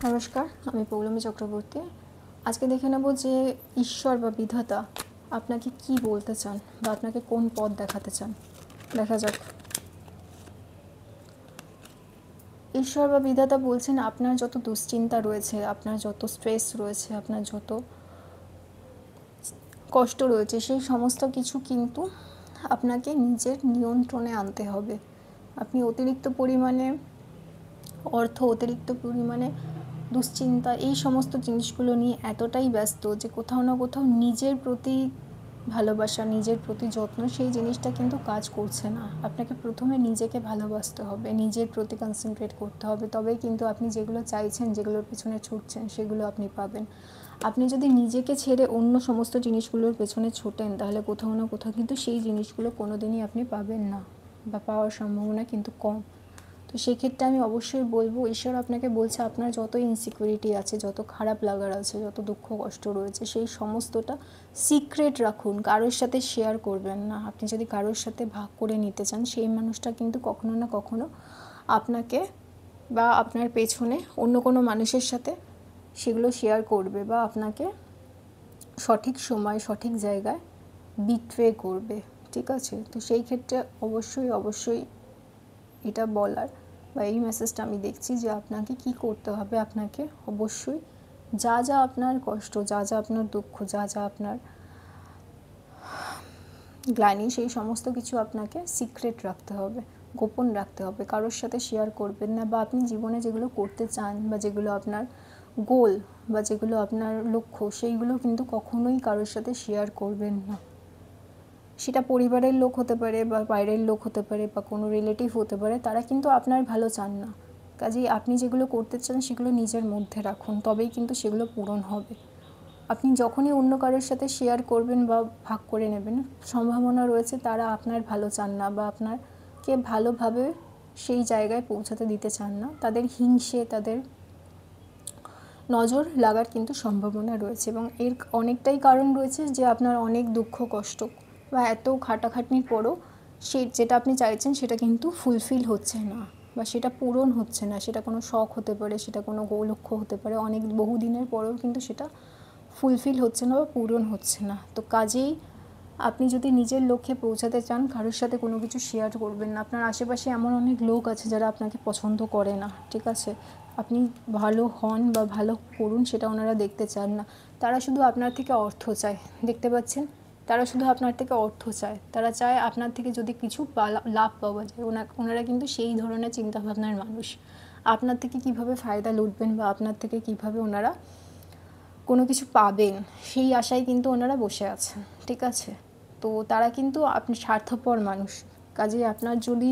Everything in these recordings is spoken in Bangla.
নমস্কার, আমি পৌলমী চক্রবর্তী। আজকে দেখে নেব যে ঈশ্বর বা বিধাতা আপনাকে কি বলতে চান বা আপনাকে কোন পথ দেখাতে চান। দেখা যাক। ঈশ্বর বা বিধাতা বলছেন আপনার যত দুশ্চিন্তা রয়েছে, আপনার যত স্ট্রেস রয়েছে, আপনার যত কষ্ট রয়েছে, সেই সমস্ত কিছু কিন্তু আপনাকে নিজের নিয়ন্ত্রণে আনতে হবে। আপনি অতিরিক্ত পরিমাণে অর্থ, অতিরিক্ত পরিমাণে দুশ্চিন্তা, এই সমস্ত জিনিসগুলো নিয়ে এতটাই ব্যস্ত যে কোথাও না কোথাও নিজের প্রতি ভালোবাসা, নিজের প্রতি যত্ন, সেই জিনিসটা কিন্তু কাজ করছে না। আপনাকে প্রথমে নিজেকে ভালোবাসতে হবে, নিজের প্রতি কনসেন্ট্রেট করতে হবে, তবেই কিন্তু আপনি যেগুলো চাইছেন, যেগুলোর পেছনে ছুটছেন, সেগুলো আপনি পাবেন। আপনি যদি নিজেকে ছেড়ে অন্য সমস্ত জিনিসগুলোর পেছনে ছোটেন, তাহলে কোথাও না কোথাও কিন্তু সেই জিনিসগুলো কোনো দিনই আপনি পাবেন না, বা পাওয়ার সম্ভাবনা কিন্তু কম। তো সেক্ষেত্রে আমি অবশ্যই বলবো, ঈশ্বর আপনাকে বলছে আপনার যত ইনসিকিউরিটি আছে, যত খারাপ লাগার আছে, যত দুঃখ কষ্ট রয়েছে, সেই সমস্তটা সিক্রেট রাখুন, কারোর সাথে শেয়ার করবেন না। আপনি যদি কারোর সাথে ভাগ করে নিতে চান, সেই মানুষটা কিন্তু কখনো না কখনো আপনাকে বা আপনার পেছনে অন্য কোনো মানুষের সাথে সেগুলো শেয়ার করবে, বা আপনাকে সঠিক সময় সঠিক জায়গায় বিট্রে করবে। ঠিক আছে? তো সেই ক্ষেত্রে অবশ্যই এটা বলার বা এই মেসেজটা আমি দেখছি যে আপনাকে কি করতে হবে। আপনাকে অবশ্যই যা যা আপনার কষ্ট, যা যা আপনার দুঃখ, যা যা আপনার গ্লানি, সেই সমস্ত কিছু আপনাকে সিক্রেট রাখতে হবে, গোপন রাখতে হবে, কারোর সাথে শেয়ার করবেন না। বা আপনি জীবনে যেগুলো করতে চান, বা যেগুলো আপনার গোল, বা যেগুলো আপনার লক্ষ্য, সেইগুলো কিন্তু কখনোই কারোর সাথে শেয়ার করবেন না। সেটা পরিবারের লোক হতে পারে, বা বাইরের লোক হতে পারে, বা কোনো রিলেটিভ হতে পারে, তারা কিন্তু আপনার ভালো চান না। কাজেই আপনি যেগুলো করতে চান সেগুলো নিজের মধ্যে রাখুন, তবেই কিন্তু সেগুলো পূরণ হবে। আপনি যখনই অন্য কারোর সাথে শেয়ার করবেন বা ভাগ করে নেবেন, সম্ভাবনা রয়েছে তারা আপনার ভালো চান না, বা আপনাকে ভালোভাবে সেই জায়গায় পৌঁছাতে দিতে চান না। তাদের হিংসে, তাদের নজর লাগার কিন্তু সম্ভাবনা রয়েছে, এবং এর অনেকটাই কারণ রয়েছে যে আপনার অনেক দুঃখ কষ্ট বা এত খাটাখাটনির পরও যেটা আপনি চাইছেন সেটা কিন্তু ফুলফিল হচ্ছে না, বা সেটা পূরণ হচ্ছে না। সেটা কোনো শখ হতে পারে, সেটা কোনো লক্ষ্য হতে পারে, অনেক বহুদিনের পরেও কিন্তু সেটা ফুলফিল হচ্ছে না বা পূরণ হচ্ছে না। তো কাজেই আপনি যদি নিজের লক্ষ্যে পৌঁছাতে চান, কারোর সাথে কোনো কিছু শেয়ার করবেন না। আপনার আশেপাশে এমন অনেক লোক আছে যারা আপনাকে পছন্দ করে না। ঠিক আছে? আপনি ভালো হন বা ভালো করুন, সেটা ওনারা দেখতে চান না। তারা শুধু আপনার থেকে অর্থ চায়। দেখতে পাচ্ছেন? তারা শুধু আপনার থেকে অর্থ চায়। তারা চায় আপনার থেকে যদি কিছু লাভ পাওয়া যায়। ওনারা কিন্তু সেই ধরনের চিন্তাভাবনার মানুষ। আপনার থেকে কিভাবে ফায়দা লুটবেন, বা আপনার থেকে কিভাবে ওনারা কোনো কিছু পাবেন, সেই আশায় কিন্তু ওনারা বসে আছেন। ঠিক আছে? তো তারা কিন্তু আপনি স্বার্থপর মানুষ। কাজেই আপনার যদি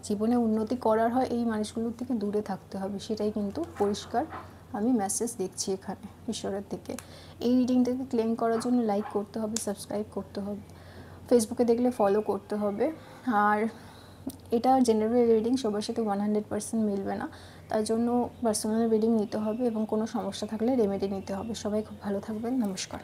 জীবনে উন্নতি করার হয়, এই মানুষগুলোর থেকে দূরে থাকতে হবে। সেটাই কিন্তু পরিষ্কার আমি মেসেজ দেখছি এখানে ঈশ্বরের থেকে। এই রিডিংটাকে ক্লেম করার জন্য লাইক করতে হবে, সাবস্ক্রাইব করতে হবে, ফেসবুকে দেখলে ফলো করতে হবে। আর এটা জেনারেল রিডিং, সবার সাথে 100% মিলবে না। তার জন্য পার্সোনাল রিডিং নিতে হবে, এবং কোনো সমস্যা থাকলে রেমেডি নিতে হবে। সবাই খুব ভালো থাকবেন। নমস্কার।